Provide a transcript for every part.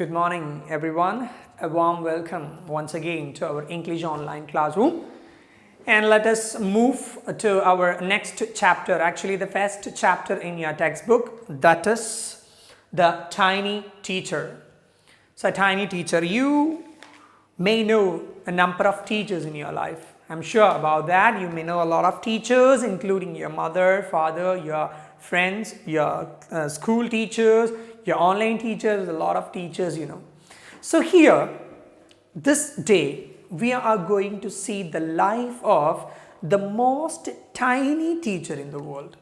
Good morning, everyone. A warm welcome once again to our English online classroom. And let us move to our next chapter, actually the first chapter in your textbook, that is the tiny teacher. So, tiny teacher, you may know a number of teachers in your life. I'm sure about that. You may know a lot of teachers, including your mother, father, your friends, your school teachers, your online teachers, a lot of teachers, you know. So here, this day, we are going to see the life of the most tiny teacher in the world.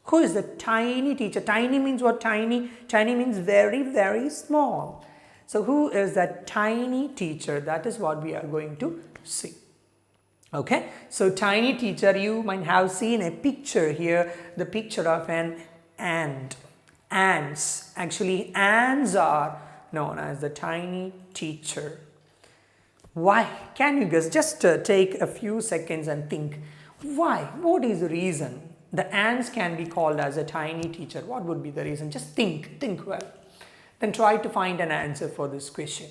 Who is the tiny teacher? Tiny means what? Tiny means very, very small. So who is that tiny teacher? That is what we are going to see. Okay, so tiny teacher, you might have seen a picture here, the picture of an ant. Ants, actually ants are known as the tiny teacher. Why? Can you guess? Just take a few seconds and think. Why? What is the reason the ants can be called as a tiny teacher? What would be the reason? Just think well. Then try to find an answer for this question.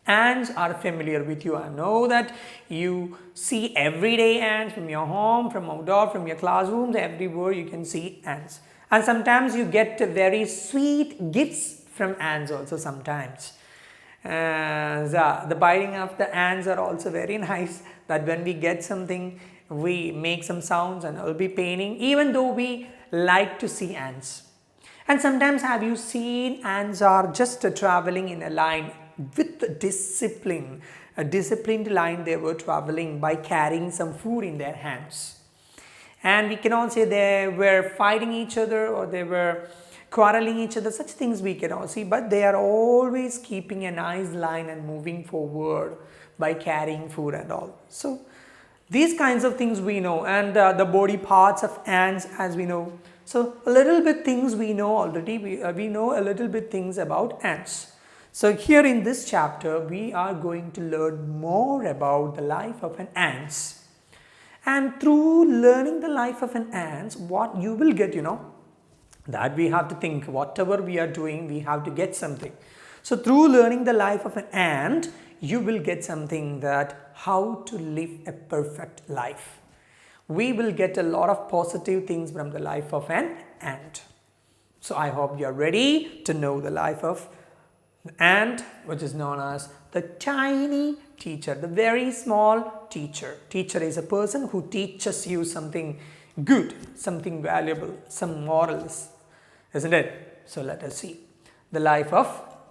Ants are familiar with you. I know that you see everyday ants from your home, from outdoor, from your classrooms, everywhere you can see ants. And sometimes you get very sweet gifts from ants also sometimes. The biting of the ants are also very nice, that when we get something, we make some sounds and it will be paining, even though we like to see ants. And sometimes have you seen ants are just traveling in a line with discipline, a disciplined line they were traveling by carrying some food in their hands. And we cannot say they were fighting each other or they were quarreling each other, such things we cannot see, but they are always keeping a nice line and moving forward by carrying food and all. So these kinds of things we know, and the body parts of ants as we know. So a little bit things we know already, we know a little bit things about ants. So here in this chapter, we are going to learn more about the life of an ant. And through learning the life of an ant, what you will get, you know, that we have to think, whatever we are doing, we have to get something. So through learning the life of an ant, you will get something, that how to live a perfect life. We will get a lot of positive things from the life of an ant. So I hope you are ready to know the life of ant, which is known as the tiny teacher, the very small teacher. Teacher is a person who teaches you something good, something valuable, some morals, isn't it? So let us see the life of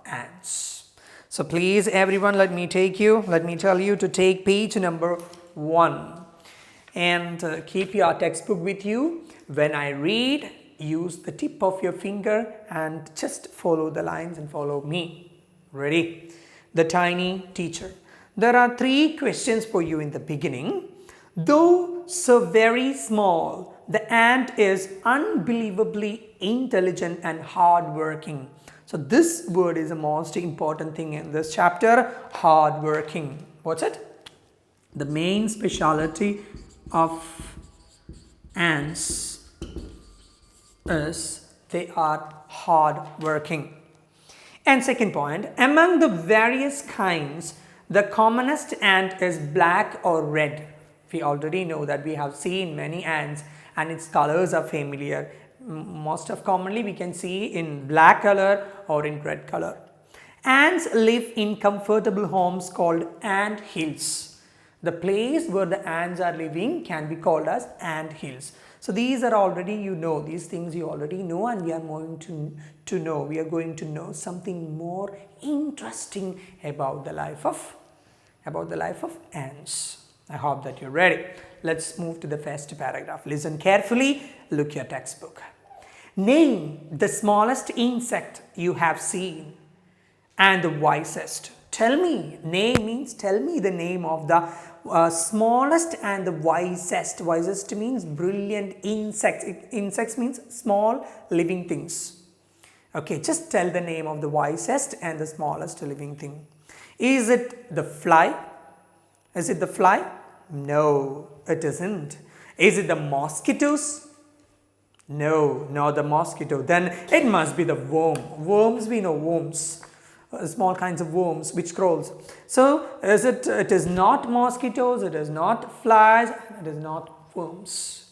ants. So please everyone, let me tell you to take page number 1 and keep your textbook with you. When I read, use the tip of your finger and just follow the lines and follow me. Ready? The tiny teacher. There are 3 questions for you in the beginning. Though so very small, the ant is unbelievably intelligent and hardworking. So this word is the most important thing in this chapter, hardworking. What's it? The main speciality of ants is they are hardworking. And second point, among the various kinds, the commonest ant is black or red. We already know that we have seen many ants and its colors are familiar. Most of commonly we can see in black color or in red color. Ants live in comfortable homes called ant hills. The place where the ants are living can be called as ant hills. So these are already, you know, these things you already know, and we are going to know. We are going to know something more interesting about the life of ants. I hope that you're ready. Let's move to the first paragraph. Listen carefully, look your textbook. Name the smallest insect you have seen and the wisest. Tell me, name means tell me the name of the smallest and the wisest. Wisest means brilliant insects. Insects means small living things. Okay, just tell the name of the wisest and the smallest living thing. Is it the fly? Is it the fly? No, it isn't. Is it the mosquitoes? No, not the mosquito. Then it must be the worm. Worms, we know worms. small kinds of worms which crawls. So it is not mosquitoes, it is not flies, it is not worms.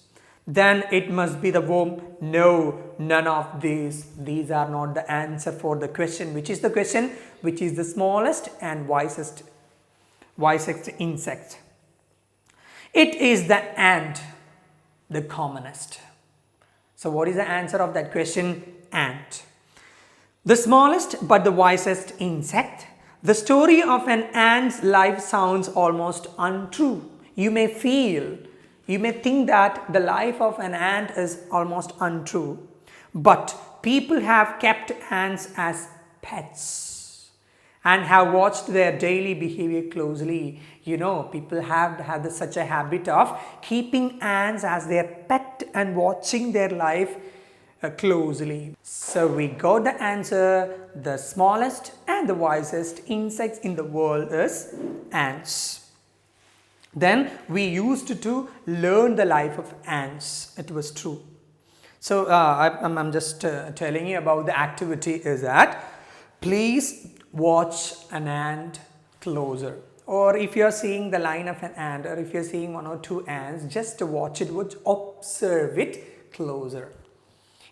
Then it must be the worm. No, none of these. These are not the answer for the question. Which is the question? Which is the smallest and wisest insect? It is the ant, the commonest. So what is the answer of that question? Ant. The smallest but the wisest insect. The story of an ant's life sounds almost untrue. You may think that the life of an ant is almost untrue, but people have kept ants as pets and have watched their daily behavior closely. You know, people have such a habit of keeping ants as their pet and watching their life closely. So we got the answer. The smallest and the wisest insects in the world is ants. Then we used to learn the life of ants. It was true. So I'm just telling you about the activity is that please watch an ant closer. Or if you are seeing the line of an ant, or if you are seeing one or two ants, just watch it, observe it closer.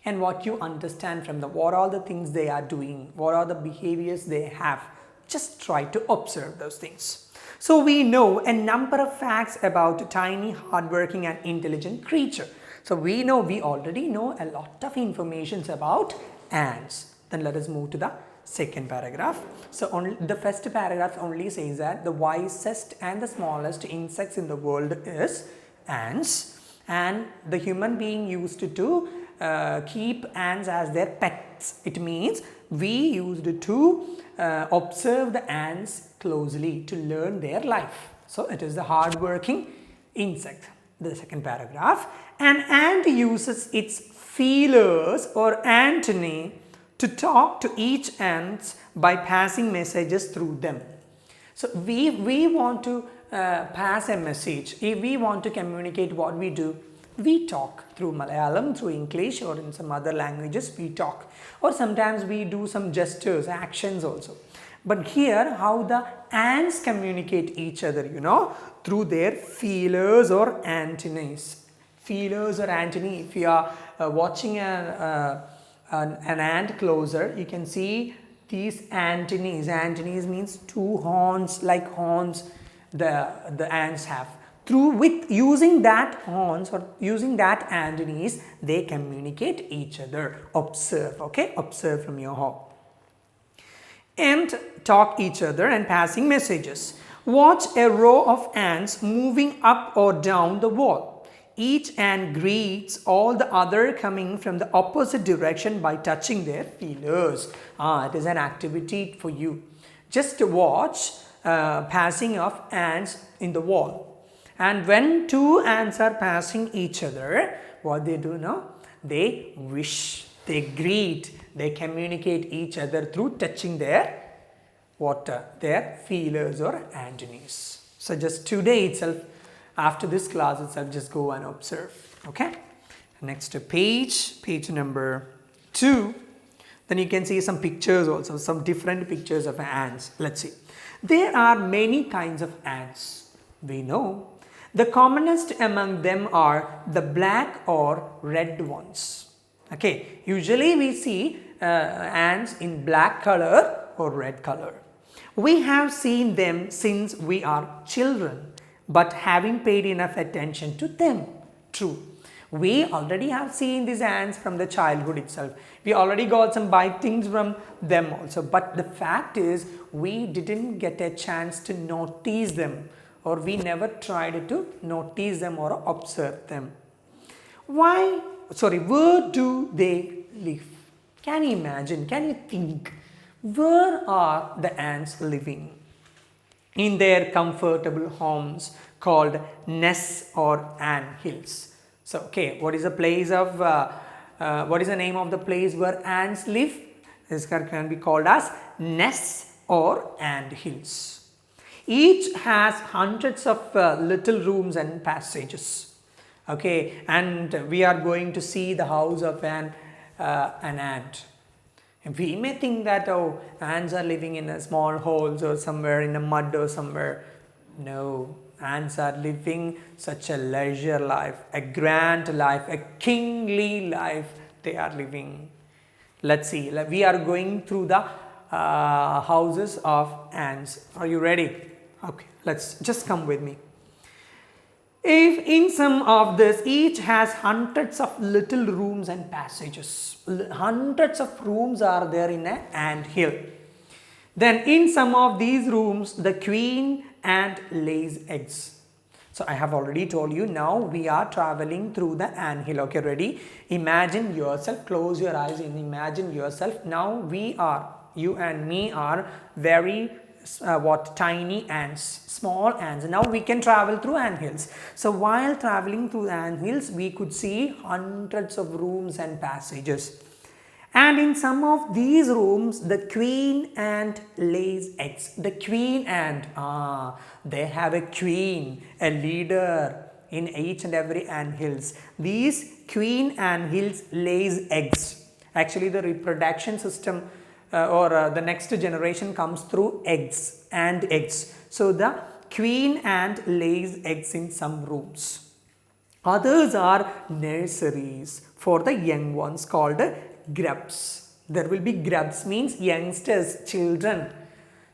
And what you understand from them, what are the things they are doing, what are the behaviors they have, just try to observe those things. So we know a number of facts about tiny, hardworking and intelligent creature. So we already know a lot of information about ants. Then let us move to the second paragraph. So the first paragraph only says that the wisest and the smallest insects in the world is ants, and the human being used to keep ants as their pets. It means we used to observe the ants closely to learn their life. So it is the hard-working insect. The second paragraph, an ant uses its feelers or antennae to talk to each ant by passing messages through them. So we want to pass a message. If we want to communicate, what we do? We talk through Malayalam, through English, or in some other languages we talk. Or sometimes we do some gestures, actions also. But here how the ants communicate each other, through their feelers or antennae. Feelers or antennae, if you are watching an ant closer, you can see these antennae. Antennae means two horns, like horns the ants have. Using that horns or using that antennae, they communicate each other. Observe, okay? Observe from your home. And talk each other and passing messages. Watch a row of ants moving up or down the wall. Each ant greets all the other coming from the opposite direction by touching their feelers. It is an activity for you. Just watch passing of ants in the wall. And when two ants are passing each other, what they do now? They wish, they greet, they communicate each other through touching their their feelers or antennae. So just today itself, after this class itself, just go and observe. Okay. Next page number 2. Then you can see some pictures also, some different pictures of ants. Let's see. There are many kinds of ants. We know. The commonest among them are the black or red ones. Okay, usually we see ants in black color or red color. We have seen them since we are children, but haven't paid enough attention to them. True. We already have seen these ants from the childhood itself. We already got some bitings from them also. But the fact is, we didn't get a chance to notice them, or we never tried to notice them or observe them. Where do they live? Can you imagine? Can you think? Where are the ants living? In their comfortable homes called nests or ant hills. So, okay, what is the name of the place where ants live? This can be called as nests or ant hills. Each has hundreds of little rooms and passages. Okay, and we are going to see the house of an ant. We may think that, oh, ants are living in a small holes or somewhere in a mud or somewhere. No, ants are living such a leisure life, a grand life, a kingly life they are living. Let's see, we are going through the houses of ants. Are you ready? Okay, let's just come with me. If in some of this, each has hundreds of little rooms and passages. Hundreds of rooms are there in an ant hill. Then in some of these rooms, the queen ant lays eggs. So I have already told you, now we are traveling through the ant hill. Okay, ready? Imagine yourself, close your eyes and imagine yourself. Now we are, you and me are very tiny ants, small ants. Now we can travel through ant hills. So while traveling through ant hills, we could see hundreds of rooms and passages. And in some of these rooms, the queen ant lays eggs. The queen ant, they have a queen, a leader in each and every ant hills. These queen ant hills lays eggs. Actually, the reproduction system the next generation comes through eggs and eggs. So the queen ant lays eggs in some rooms. Others are nurseries for the young ones called grubs. There will be grubs, means youngsters, children.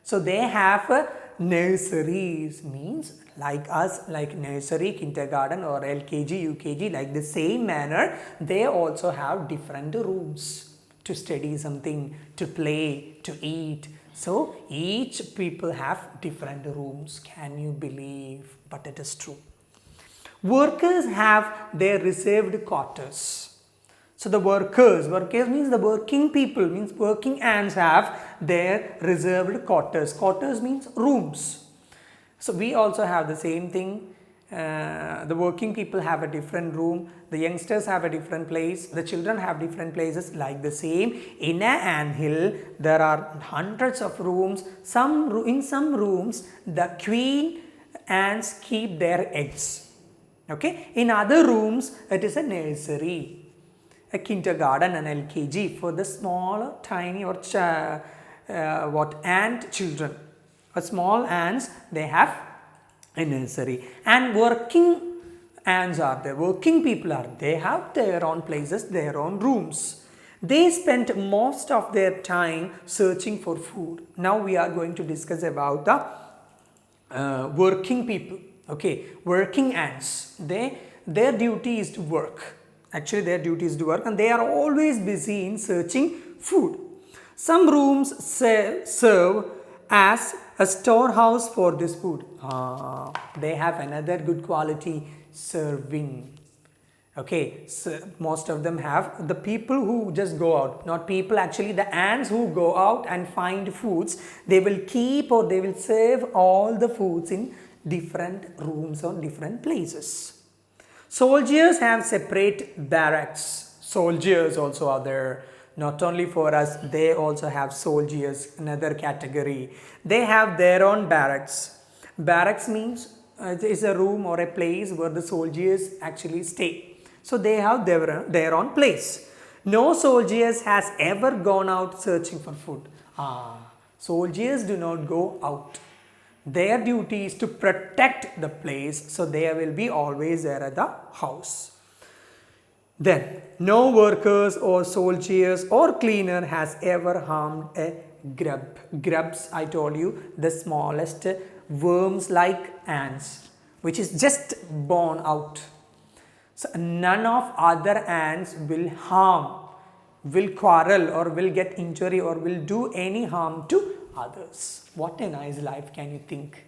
So they have nurseries, means like us, like nursery, kindergarten or LKG, UKG, like the same manner, they also have different rooms to study something, to play, to eat. So each people have different rooms. Can you believe? But it is true. Workers have their reserved quarters. So the workers means the working people, means working ants have their reserved quarters. Quarters means rooms. So we also have the same thing. The working people have a different room, the youngsters have a different place, the children have different places. Like the same, in an anthill there are hundreds of rooms. In some rooms the queen ants keep their eggs. Okay, in other rooms it is a nursery, a kindergarten, an LKG for the small, tiny or ant children. Small ants, they have a nursery. And working ants are there, working people are, they have their own places, their own rooms. They spend most of their time searching for food. Now we are going to discuss about the working people. Okay, working ants, their duty is to work. Actually their duty is to work, and they are always busy in searching food. Some rooms serve as a storehouse for this food. They have another good quality, serving. Okay, so most of them have the people who just go out, not people, actually the ants who go out and find foods, they will keep or they will serve all the foods in different rooms or different places. Soldiers have separate barracks. Soldiers also are there. Not only for us, they also have soldiers, another category. They have their own barracks. Barracks means it is a room or a place where the soldiers actually stay. So they have their own place. No soldiers has ever gone out searching for food. Soldiers do not go out. Their duty is to protect the place, so they will be always there at the house. Then, no workers or soldiers or cleaner has ever harmed a grub. Grubs, I told you, the smallest worms like ants, which is just born out. So, none of other ants will harm, will quarrel or will get injury or will do any harm to others. What a nice life, can you think?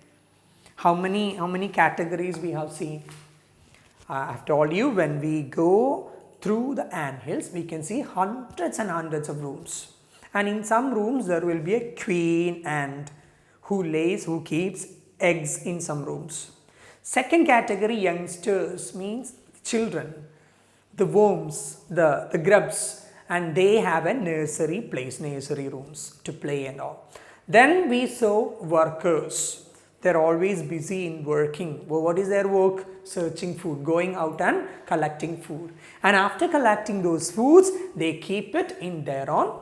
How many categories we have seen? I have told you, when we go through the ant hills, we can see hundreds and hundreds of rooms. And in some rooms, there will be a queen ant who keeps eggs in some rooms. Second category, youngsters, means children, the worms, the grubs, and they have a nursery place, nursery rooms to play and all. Then we saw workers. They're always busy in working. Well, what is their work? Searching food, going out and collecting food. And after collecting those foods, they keep it in their own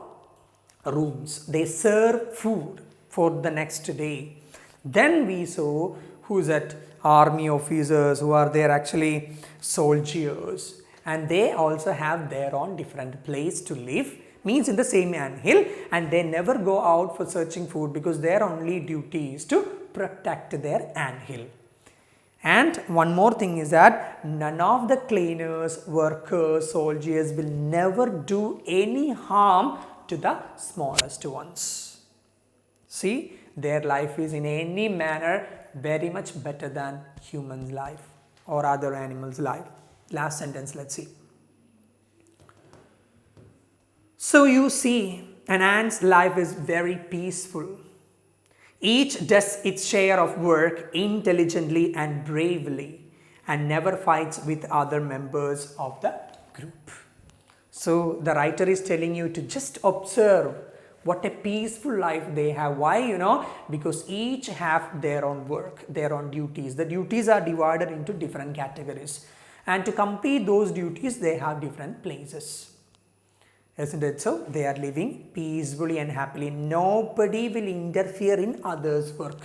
rooms. They serve food for the next day. Then we saw who's at army officers who are there actually soldiers, and they also have their own different place to live, means in the same anthill, and they never go out for searching food because their only duty is to protect their anthill. And one more thing is that none of the cleaners, workers, soldiers will never do any harm to the smallest ones. See, their life is in any manner very much better than human's life or other animals' life. Last sentence, let's see. So you see, an ant's life is very peaceful. Each does its share of work intelligently and bravely and never fights with other members of the group. So the writer is telling you to just observe what a peaceful life they have. Why? Because each have their own work, their own duties. The duties are divided into different categories, and to complete those duties they have different places. Isn't it so? They are living peacefully and happily. Nobody will interfere in others' work,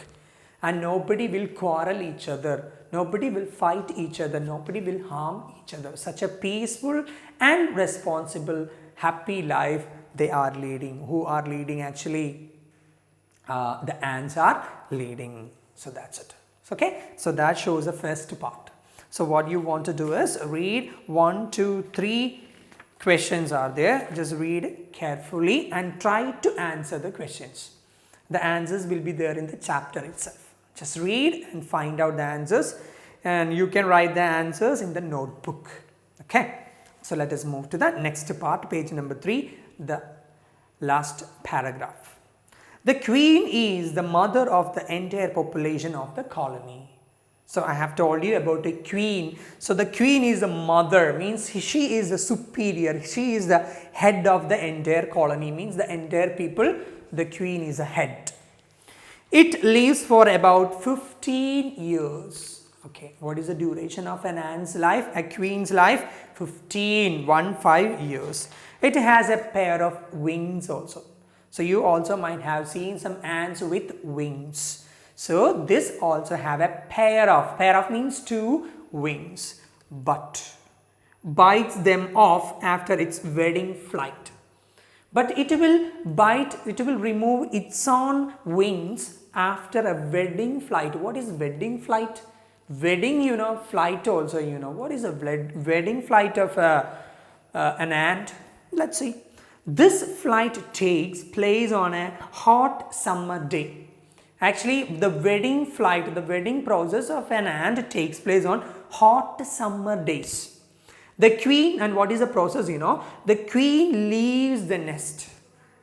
and nobody will quarrel each other. Nobody will fight each other. Nobody will harm each other. Such a peaceful and responsible, happy life they are leading. Who are leading actually? The ants are leading. So that's it. Okay. So that shows the first part. So what you want to do is read 1, 2, 3 questions are there. Just read carefully and try to answer the questions. The answers will be there in the chapter itself. Just read and find out the answers, and you can write the answers in the notebook. Okay. So let us move to the next part, page number 3, the last paragraph. The queen is the mother of the entire population of the colony. So I have told you about a queen. So the queen is a mother, means she is the superior. She is the head of the entire colony, means the entire people. The queen is a head. It lives for about 15 years. Okay, what is the duration of an ant's life? A queen's life? 15 years. It has a pair of wings also. So you also might have seen some ants with wings. So this also have a pair of means 2 wings, but bites them off after its wedding flight. But it will remove its own wings after a wedding flight. What is wedding flight? Wedding, flight also, what is a wedding flight of an ant? Let's see. This flight takes place on a hot summer day. Actually, the wedding flight, the wedding process of an ant takes place on hot summer days. The queen, and what is the process? The queen leaves the nest.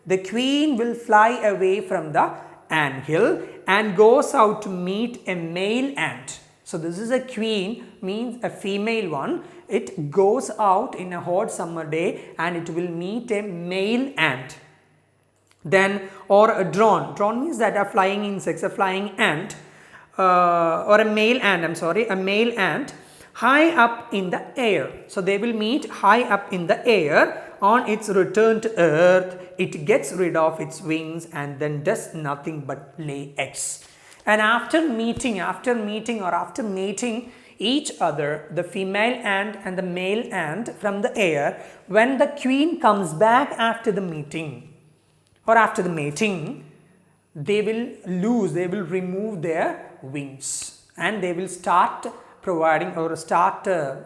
The queen will fly away from the anthill and goes out to meet a male ant. So this is a queen, means a female one. It goes out in a hot summer day and it will meet a male ant. Then, or a drone means that a flying insects, a flying ant, or a male ant high up in the air. So they will meet high up in the air. On its return to earth, it gets rid of its wings and then does nothing but lay eggs. And after mating each other, the female ant and the male ant from the air, when the queen comes back after the mating, they will remove their wings and they will start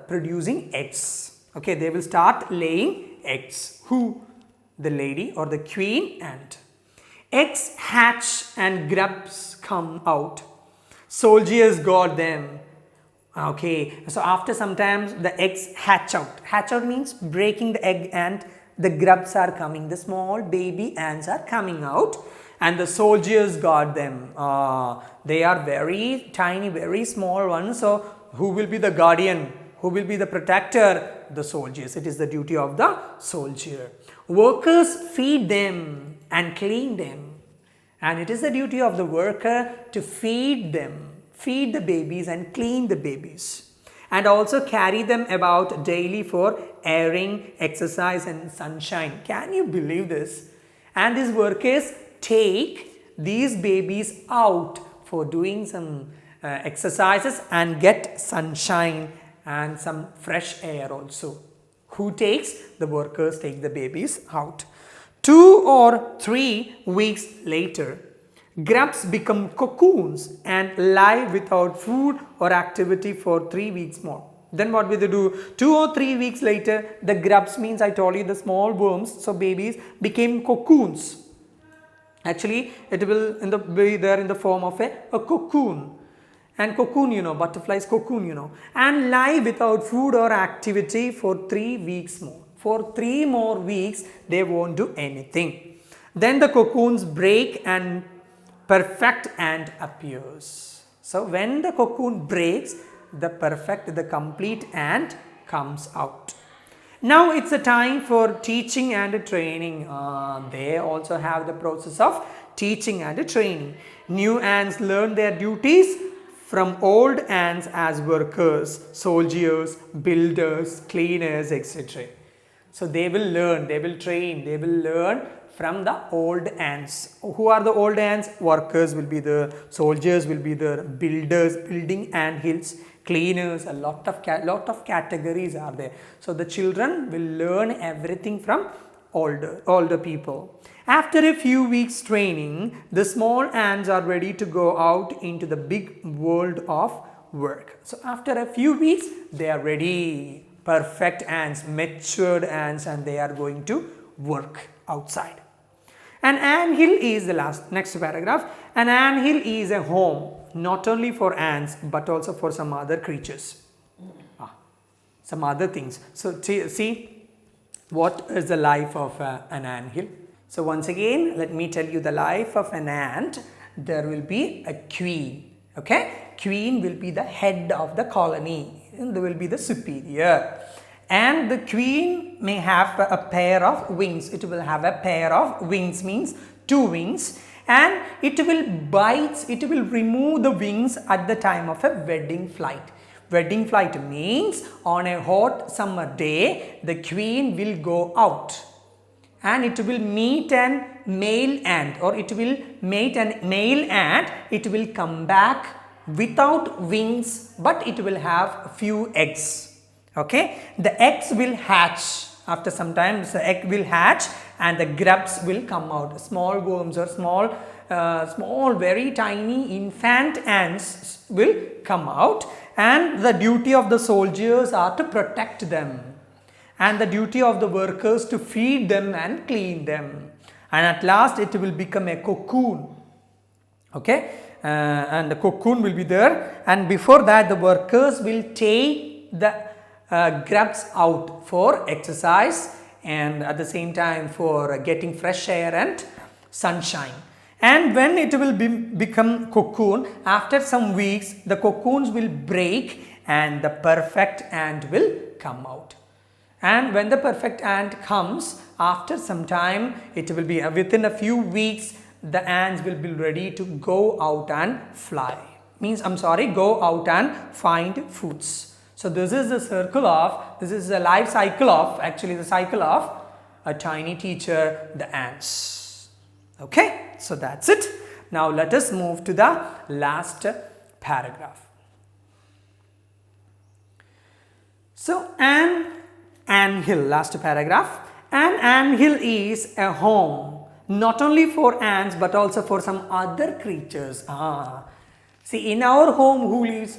producing eggs. Okay, they will start laying eggs. Who? The lady or the queen ant. Eggs hatch and grubs come out. Soldiers guard them. Okay, so after some time the eggs hatch out. Hatch out means breaking the egg and the grubs are coming. The small baby ants are coming out and the soldiers guard them. They are very tiny, very small ones. So who will be the guardian? Who will be the protector? The soldiers. It is the duty of the soldier. Workers feed them and clean them. And it is the duty of the worker to feed them, feed the babies and clean the babies. And also carry them about daily for airing, exercise and sunshine. Can you believe this? and these workers take these babies out for doing some exercises and get sunshine and some fresh air also. Who takes? The workers take the babies out. 2 or 3 weeks later, grubs become cocoons and lie without food or activity for 3 weeks more. Then what will they do? 2 or 3 weeks later, the grubs means I told you the small worms, so babies became cocoons. Actually, it will be there in the form of a cocoon. And cocoon, you know, butterflies cocoon, you know, and lie without food or activity for 3 weeks more. For 3 more weeks, they won't do anything. Then the cocoons break and perfect ant appears. So when the cocoon breaks, the complete ant comes out. Now it's a time for teaching and training. They also have the process of teaching and training. New ants learn their duties from old ants as workers, soldiers, builders, cleaners, etc. So they will learn, they will train, they will learn from the old ants. Who are the old ants? Workers will be there, soldiers will be there, builders, building ant hills, cleaners, a lot of categories are there. So the children will learn everything from older people. After a few weeks training, the small ants are ready to go out into the big world of work. So after a few weeks, they are ready. Perfect ants, matured ants, and they are going to work outside. An anthill is the next paragraph. An anthill is a home not only for ants but also for some other creatures. Some other things. So see what is the life of an anthill. So once again, let me tell you the life of an ant. There will be a queen. Okay, queen will be the head of the colony, and there will be the superior. And the queen may have a pair of wings. It will have a pair of wings, means 2 wings, and it will remove the wings at the time of a wedding flight. Wedding flight means on a hot summer day, the queen will go out and it will meet an male ant, or it will meet an male ant. It will come back without wings, but it will have a few eggs. Okay, the eggs will hatch. After some time, the egg will hatch and the grubs will come out. Small worms or small very tiny infant ants will come out, and the duty of the soldiers are to protect them, and the duty of the workers to feed them and clean them, and at last it will become a cocoon. Okay, and the cocoon will be there, and before that the workers will take the grubs out for exercise and at the same time for getting fresh air and sunshine. And when it will become cocoon, after some weeks the cocoons will break and the perfect ant will come out. And when the perfect ant comes, after some time, it will be within a few weeks, the ants will be ready to go out and fly. Go out and find foods. So this is the life cycle of, the cycle of a tiny teacher, the ants. Okay, so that's it. Now let us move to the last paragraph. So an anthill, last paragraph. An anthill is a home not only for ants but also for some other creatures. See, in our home, who lives?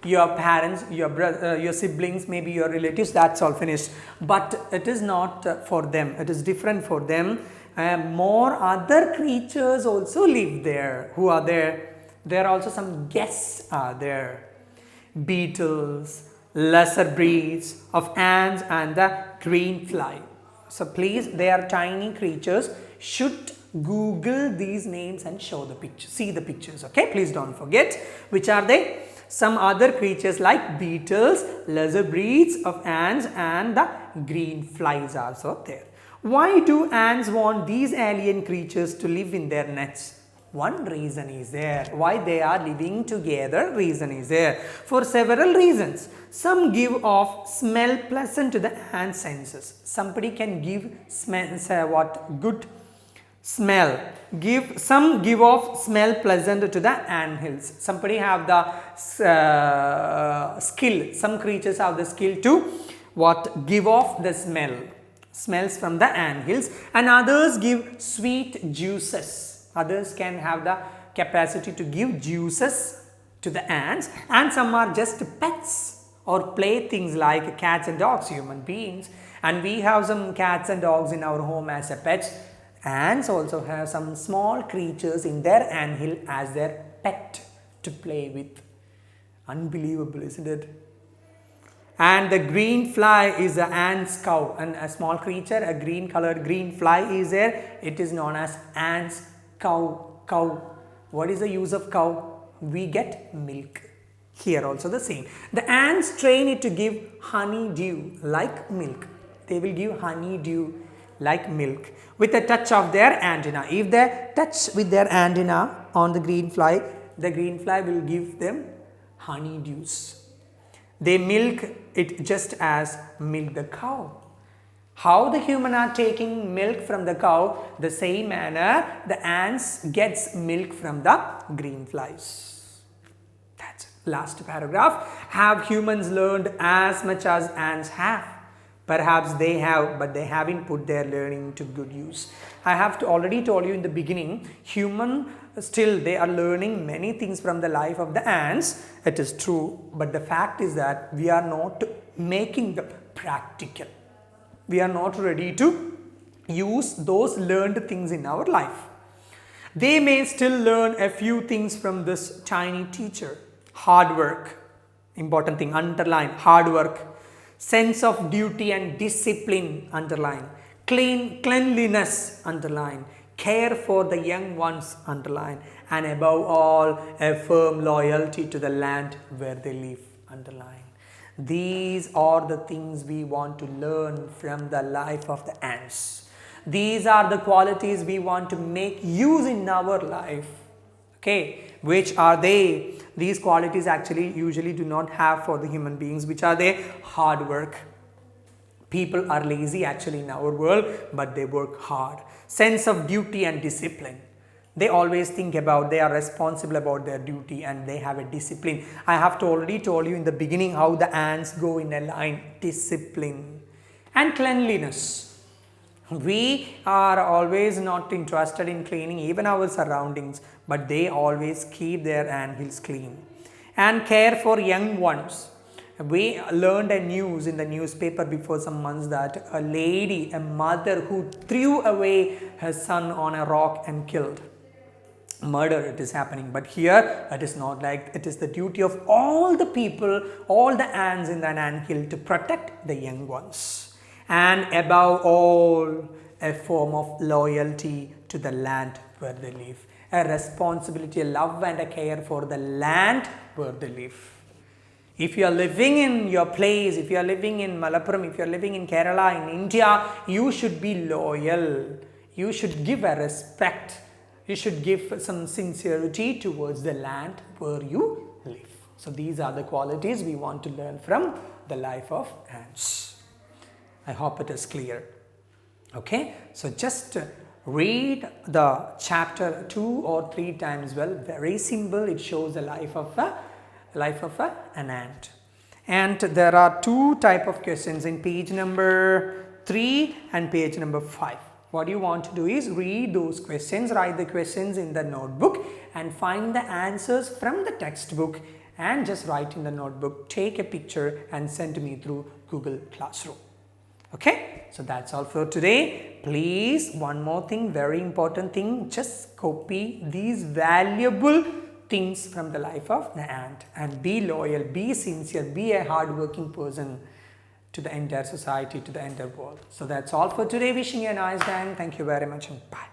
Your parents, your brother, your siblings, maybe your relatives, that's all finished. But it is not for them, it is different for them. More other creatures also live there. Who are there? There are also some guests are there. Beetles, lesser breeds of ants and the green fly. So please, they are tiny creatures. Should Google these names and show the picture, see the pictures. Okay, please don't forget. Which are they? Some other creatures like beetles, lesser breeds of ants and the green flies also there. Why do ants want these alien creatures to live in their nets? One reason is there. Why they are living together? Reason is there. For several reasons. Some give off smell pleasant to the ant senses. Somebody can give smell, good smell. Some give off smell pleasant to the ant hills. Somebody have the skill. Some creatures have the skill to give off the smells from the ant hills, and others give sweet juices. Others can have the capacity to give juices to the ants, and some are just pets or playthings like cats and dogs, human beings, and we have some cats and dogs in our home as a pets. Ants also have some small creatures in their anthill as their pet to play with. Unbelievable, isn't it? And the green fly is the ant's cow, and a small creature, a green colored green fly is there. It is known as ant's cow. What is the use of cow? We get milk. Here also the same. The ants train it to give honeydew like milk. They will give honeydew like milk with a touch of their antenna. If they touch with their antenna on the green fly will give them honeydews. They milk it just as milk the cow. How the human are taking milk from the cow, the same manner the ants gets milk from the green flies. That's it. Last paragraph. Have humans learned as much as ants have? Perhaps they have, but they haven't put their learning to good use. I have already told you in the beginning, human still they are learning many things from the life of the ants. It is true, but the fact is that we are not making them practical. We are not ready to use those learned things in our life. They may still learn a few things from this tiny teacher. Hard work, important thing, underline, hard work. Sense of duty and discipline, underline. Cleanliness, underline. Care for the young ones, underline. And above all, a firm loyalty to the land where they live, underline. These are the things we want to learn from the life of the ants. These are the qualities we want to make use in our life. Okay, which are they? These qualities actually usually do not have for the human beings. Which are they? Hard work. People are lazy actually in our world, but they work hard. Sense of duty and discipline. They always think about, they are responsible about their duty and they have a discipline. I have already told you in the beginning how the ants go in a line. Discipline. And cleanliness. We are always not interested in cleaning even our surroundings, but they always keep their anthills clean. And care for young ones. We learned a news in the newspaper before some months that a lady, a mother who threw away her son on a rock and killed. Murder it is happening, but here it is not like. It is the duty of all the people, all the ants in an anthill to protect the young ones. And above all, a form of loyalty to the land where they live. A responsibility, a love and a care for the land where they live. If you are living in your place, if you are living in Malappuram, if you are living in Kerala, in India, you should be loyal. You should give a respect. You should give some sincerity towards the land where you live. So these are the qualities we want to learn from the life of ants. I hope it is clear. Okay, so just read the chapter 2 or 3 times. Well, very simple. It shows the life of an ant. And there are 2 type of questions in page number 3 and page number 5. What you want to do is read those questions, write the questions in the notebook and find the answers from the textbook and just write in the notebook, take a picture and send me through Google Classroom. Okay, so that's all for today. Please, one more thing, very important thing, just copy these valuable things from the life of the ant and be loyal, be sincere, be a hard-working person to the entire society, to the entire world. So that's all for today. Wishing you a nice day and thank you very much and bye.